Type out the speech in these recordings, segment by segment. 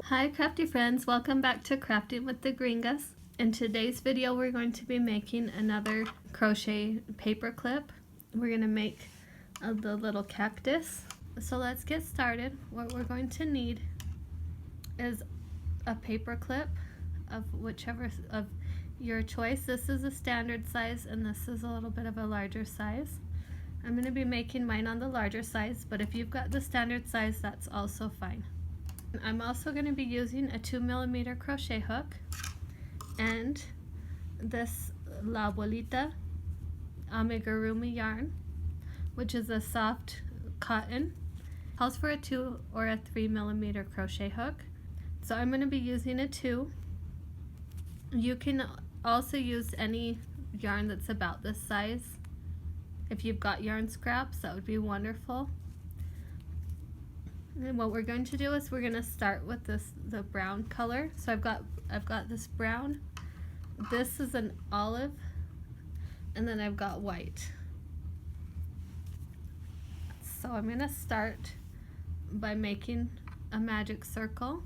Hi crafty friends, welcome back to Crafting with the Gringas. In today's video we're going to be making another crochet paper clip. We're going to make the little cactus. So let's get started. What we're going to need is a paper clip of whichever of your choice. This is a standard size and this is a little bit of a larger size. I'm going to be making mine on the larger size, but if you've got the standard size, that's also fine. I'm also going to be using a 2mm crochet hook and this La Abuelita amigurumi yarn, which is a soft cotton. Calls for a 2 or a 3mm crochet hook. So I'm going to be using a 2. You can also use any yarn that's about this size. If you've got yarn scraps, that would be wonderful. And what we're going to do is we're going to start with the brown color. So I've got this brown. This is an olive, and then I've got white. So I'm going to start by making a magic circle.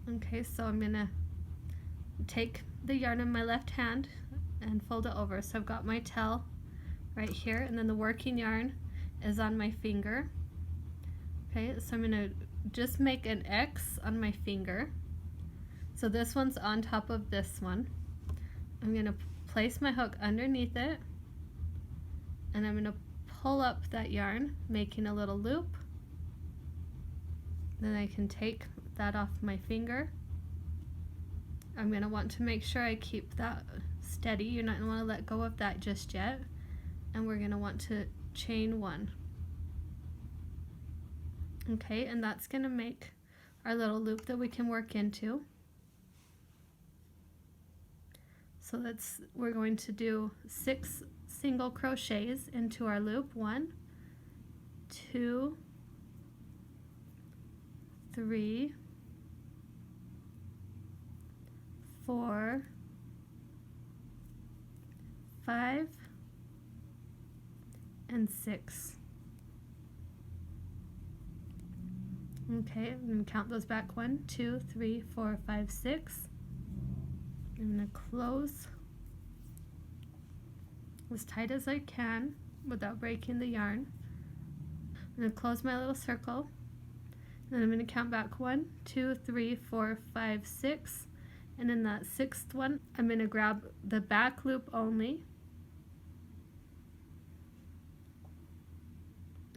Okay, so I'm going to take the yarn in my left hand and fold it over. So I've got my tail right here, and then the working yarn is on my finger. Okay, so I'm going to just make an X on my finger. So this one's on top of this one. I'm going to place my hook underneath it, and I'm going to pull up that yarn, making a little loop. Then I can take that off my finger. I'm going to want to make sure I keep that steady. You're not going to want to let go of that just yet. And we're going to want to chain 1. Okay, and that's going to make our little loop that we can work into. So we're going to do 6 single crochets into our loop. 1, 2, 3, 4, 5, and 6. Okay, I'm going to count those back. 1, 2, 3, 4, 5, 6. I'm going to close as tight as I can without breaking the yarn. I'm going to close my little circle. Then I'm going to count back 1, 2, 3, 4, 5, 6. And in that 6th one, I'm going to grab the back loop only.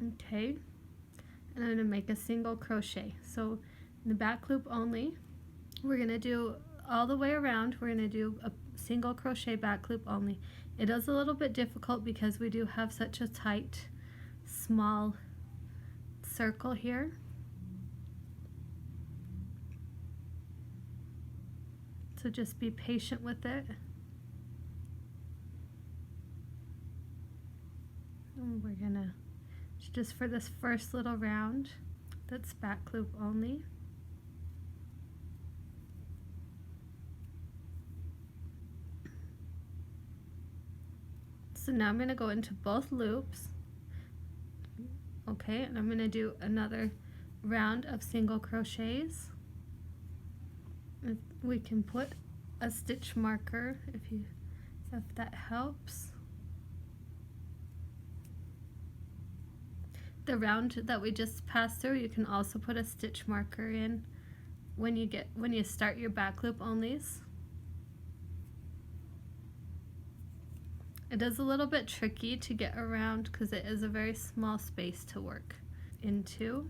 Okay. And I'm going to make a single crochet. So in the back loop only, we're going to do all the way around, we're going to do a single crochet back loop only. It is a little bit difficult because we do have such a tight, small circle here. So just be patient with it. And we're going to just for this first little round, that's back loop only. So now I'm going to go into both loops. Okay, and I'm going to do another round of single crochets. We can put a stitch marker if that helps. The round that we just passed through, you can also put a stitch marker in when you start your back loop onlys. It is a little bit tricky to get around because it is a very small space to work into.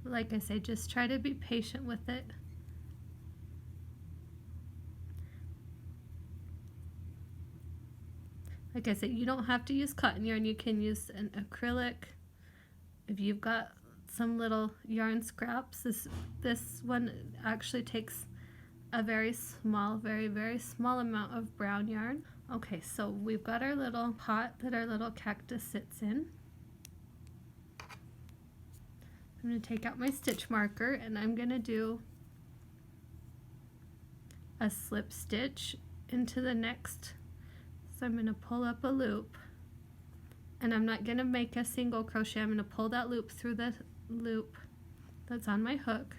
Like I say, just try to be patient with it. Like I said, you don't have to use cotton yarn, you can use an acrylic. If you've got some little yarn scraps, this one actually takes a very small, very small amount of brown yarn. Okay, so we've got our little pot that our little cactus sits in. I'm going to take out my stitch marker and I'm going to do a slip stitch into the next. So I'm going to pull up a loop and I'm not going to make a single crochet. I'm going to pull that loop through the loop that's on my hook.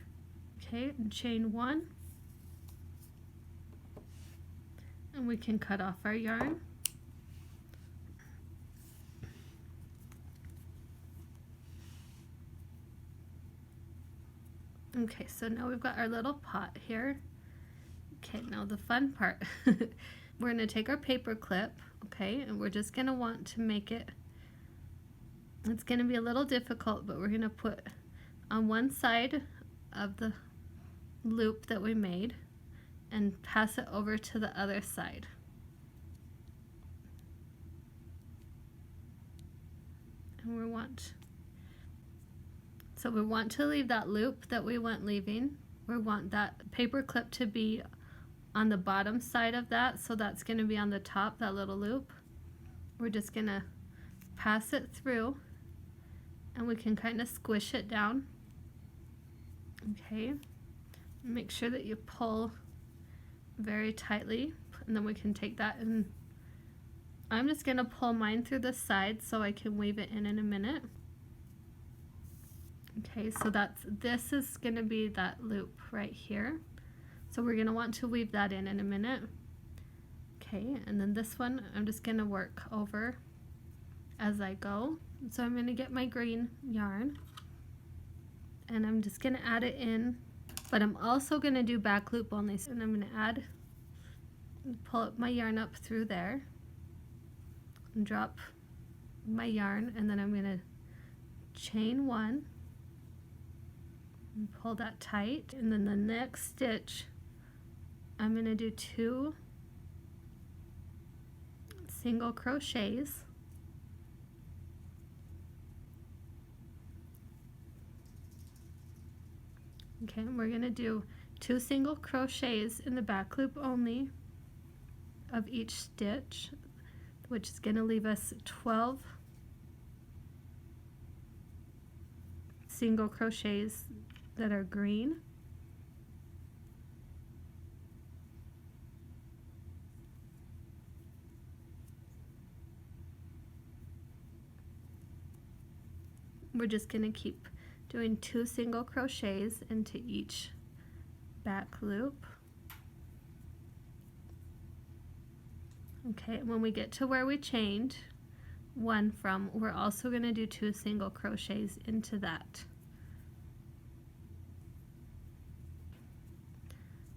Okay, and chain 1, and we can cut off our yarn. Okay, so now we've got our little pot here. Okay, now the fun part. We're going to take our paper clip, okay, and we're just going to want to make it, it's going to be a little difficult, but we're going to put on one side of the loop that we made and pass it over to the other side. And we want to leave that loop that we want leaving. We want that paper clip to be on the bottom side of that, so that's going to be on the top, that little loop. We're just going to pass it through, and we can kind of squish it down. Okay, make sure that you pull very tightly, and then we can take that, and I'm just going to pull mine through the side so I can weave it in a minute. Okay, so this is going to be that loop right here. So we're going to want to weave that in a minute. Okay, and then this one I'm just going to work over as I go. So I'm going to get my green yarn, and I'm just going to add it in, but I'm also going to do back loop only. So I'm going to pull up my yarn up through there and drop my yarn, and then I'm going to chain 1 and pull that tight, and then the next stitch I'm going to do 2 single crochets. Okay, and we're going to do 2 single crochets in the back loop only of each stitch, which is going to leave us 12 single crochets that are green. We're just going to keep doing 2 single crochets into each back loop. Okay, when we get to where we chained 1 from, we're also going to do 2 single crochets into that.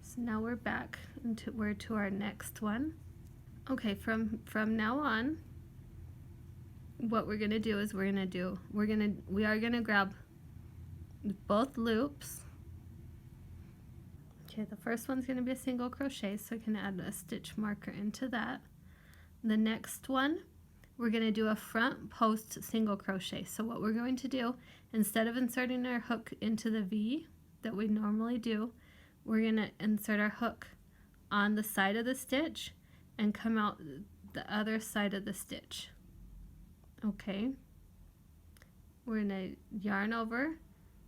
So now we're back to our next one. Okay, from now on, what we're going to do is we are going to grab both loops. Okay, the first one's going to be a single crochet, so I can add a stitch marker into that. The next one, we're going to do a front post single crochet. So what we're going to do, instead of inserting our hook into the V that we normally do, we're going to insert our hook on the side of the stitch and come out the other side of the stitch. Okay, we're going to yarn over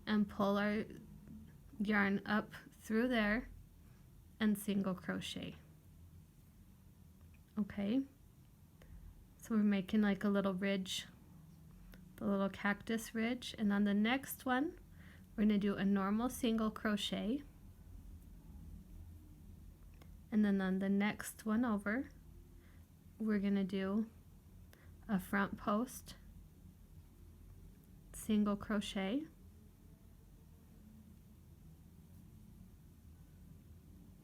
and pull our yarn up through there and single crochet. Okay, so we're making like a little ridge, the little cactus ridge, and on the next one we're going to do a normal single crochet, and then on the next one over we're going to do a front post single crochet,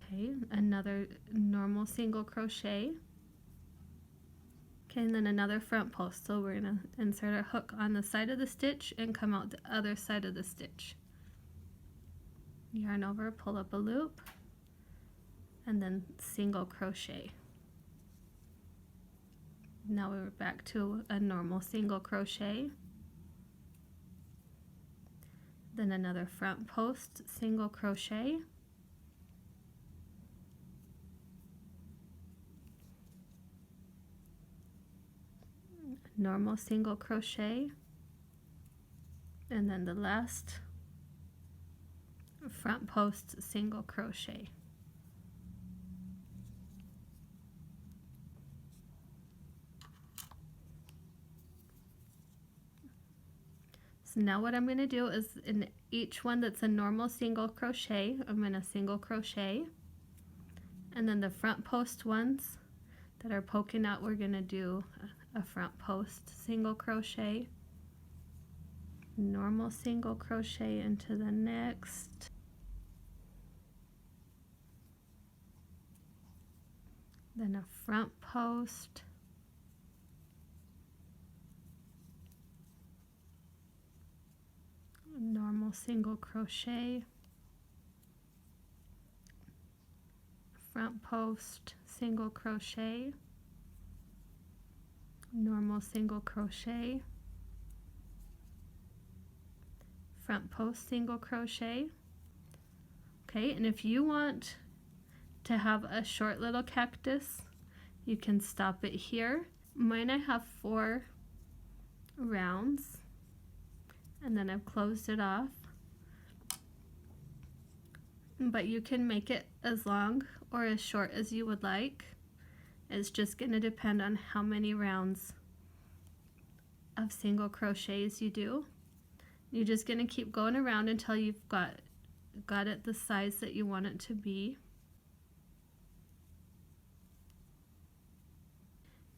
okay, another normal single crochet, okay, and then another front post. So we're going to insert our hook on the side of the stitch and come out the other side of the stitch, yarn over, pull up a loop, and then single crochet. Now we're back to a normal single crochet, then another front post single crochet, normal single crochet, and then the last front post single crochet. So now what I'm going to do is in each one that's a normal single crochet, I'm going to single crochet. And then the front post ones that are poking out, we're going to do a front post single crochet, normal single crochet into the next, then a front post, normal single crochet, front post single crochet, normal single crochet, front post single crochet. Okay, and if you want to have a short little cactus, you can stop it here. Mine, I have 4 rounds, and then I've closed it off. But you can make it as long or as short as you would like. It's just going to depend on how many rounds of single crochets you do. You're just going to keep going around until you've got it the size that you want it to be.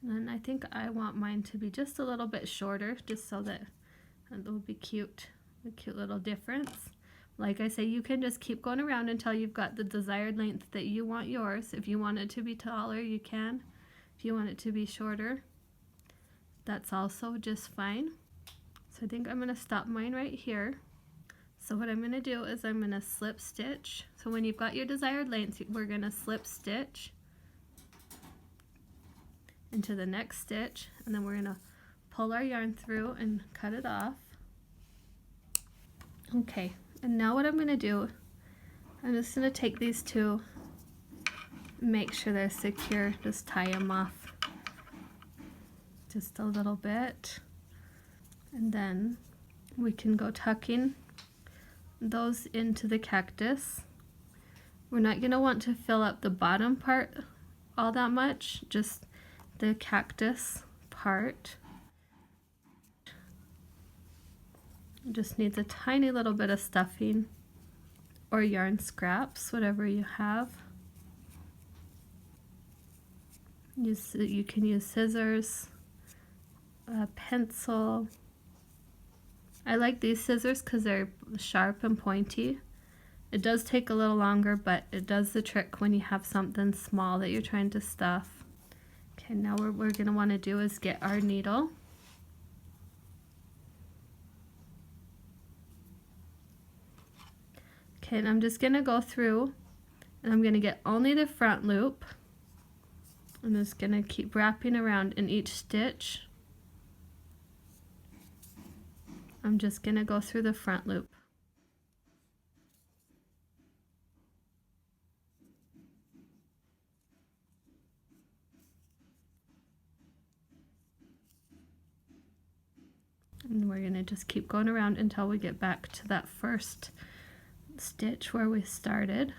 And I think I want mine to be just a little bit shorter, just so that it will be cute, a cute little difference. Like I say, you can just keep going around until you've got the desired length that you want yours. If you want it to be taller, you can. If you want it to be shorter, that's also just fine. So I think I'm going to stop mine right here. So what I'm going to do is I'm going to slip stitch. So when you've got your desired length, we're going to slip stitch into the next stitch, and then we're going to pull our yarn through and cut it off. Okay, and now what I'm going to do, I'm just going to take these two, make sure they're secure, just tie them off just a little bit, and then we can go tucking those into the cactus. We're not going to want to fill up the bottom part all that much, just the cactus part. It just needs a tiny little bit of stuffing or yarn scraps, whatever you have. You can use scissors, a pencil. I like these scissors because they're sharp and pointy. It does take a little longer, but it does the trick when you have something small that you're trying to stuff. Okay, now what we're going to want to do is get our needle. Okay, and I'm just going to go through and I'm going to get only the front loop. I'm just going to keep wrapping around in each stitch. I'm just going to go through the front loop. And we're going to just keep going around until we get back to that first stitch where we started.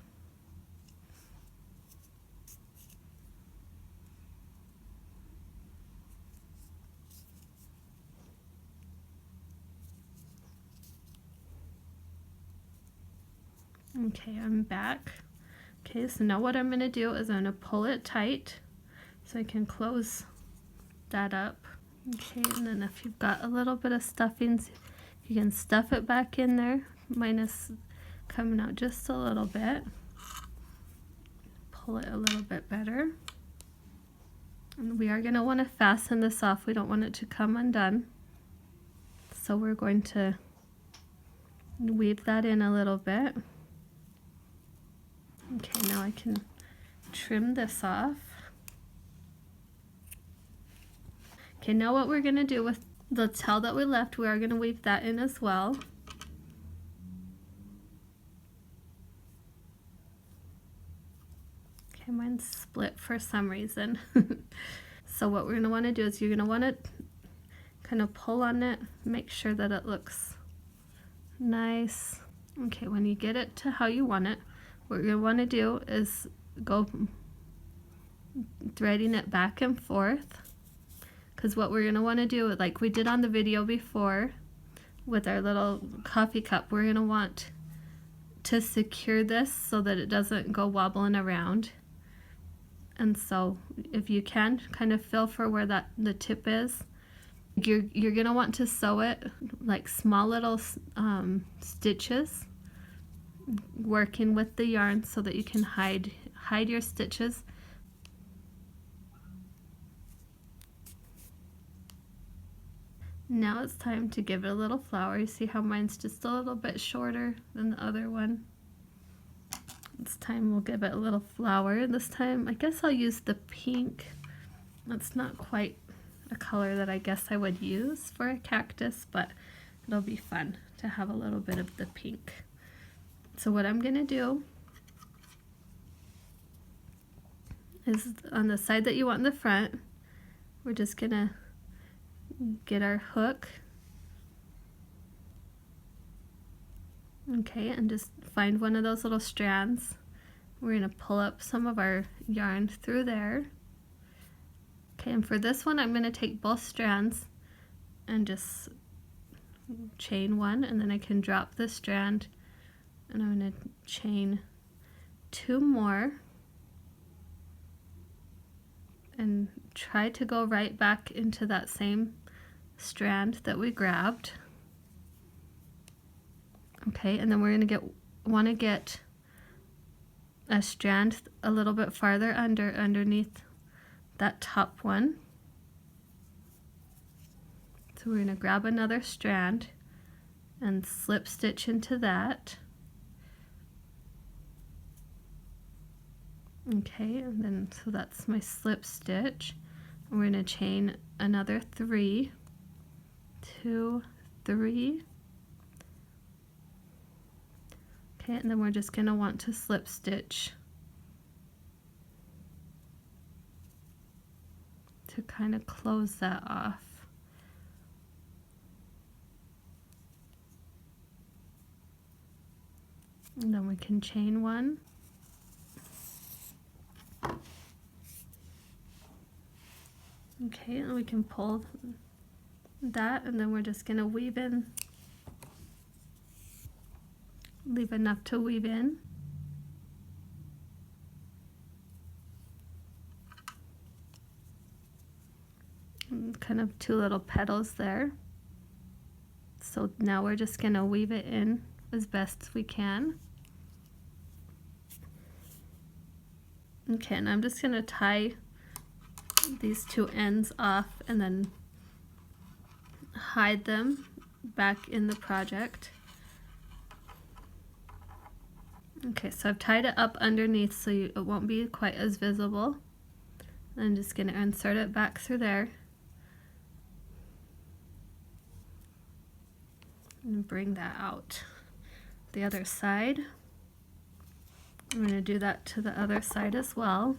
Okay, I'm back. Okay, so now what I'm going to do is I'm going to pull it tight so I can close that up. Okay, and then if you've got a little bit of stuffings, you can stuff it back in there. Mine is coming out just a little bit. Pull it a little bit better. And we are going to want to fasten this off. We don't want it to come undone. So we're going to weave that in a little bit. Okay, now I can trim this off. Okay, now what we're going to do with the tail that we left, we are going to weave that in as well. Okay, mine's split for some reason. So what we're going to want to do is you're going to want to kind of pull on it, make sure that it looks nice. Okay, when you get it to how you want it, what you're going to want to do is go threading it back and forth. Because what we're going to want to do, like we did on the video before, with our little coffee cup, we're going to want to secure this so that it doesn't go wobbling around. And so if you can, kind of feel for where the tip is. You're going to want to sew it like small little stitches, working with the yarn so that you can hide your stitches. Now it's time to give it a little flower. You see how mine's just a little bit shorter than the other one. This time we'll give it a little flower. This time I guess I'll use the pink. That's not quite a color that I guess I would use for a cactus, but it'll be fun to have a little bit of the pink. So what I'm gonna do is on the side that you want in the front, we're just gonna get our hook, okay, and just find one of those little strands. We're going to pull up some of our yarn through there, okay, and for this one I'm going to take both strands and just chain one, and then I can drop the strand and I'm going to chain 2 more and try to go right back into that same strand that we grabbed. Okay, and then we're going to want to get a strand a little bit farther underneath that top one. So we're going to grab another strand and slip stitch into that. Okay, and then so that's my slip stitch. And we're going to chain another 3, 2, 3. Okay, and then we're just going to want to slip stitch to kind of close that off. And then we can chain 1. Okay, and we can pull that, and then we're just going to weave in, leave enough to weave in. And kind of 2 little petals there. So now we're just going to weave it in as best we can. Okay, and I'm just going to tie these 2 ends off and then hide them back in the project. Okay, so I've tied it up underneath so it won't be quite as visible. I'm just going to insert it back through there and bring that out the other side. I'm going to do that to the other side as well.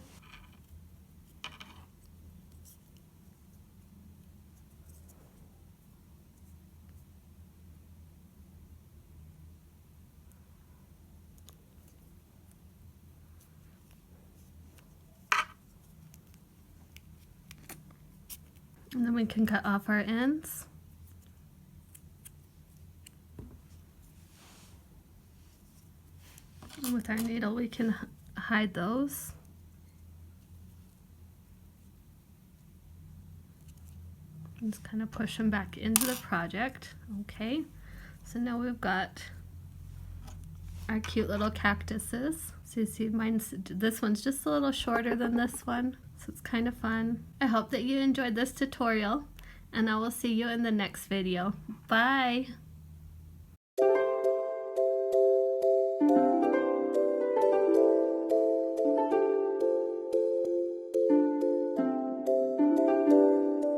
And then we can cut off our ends. And with our needle we can hide those. And just kind of push them back into the project. Okay, so now we've got our cute little cactuses. So you see this one's just a little shorter than this one. So it's kind of fun. I hope that you enjoyed this tutorial, and I will see you in the next video. Bye!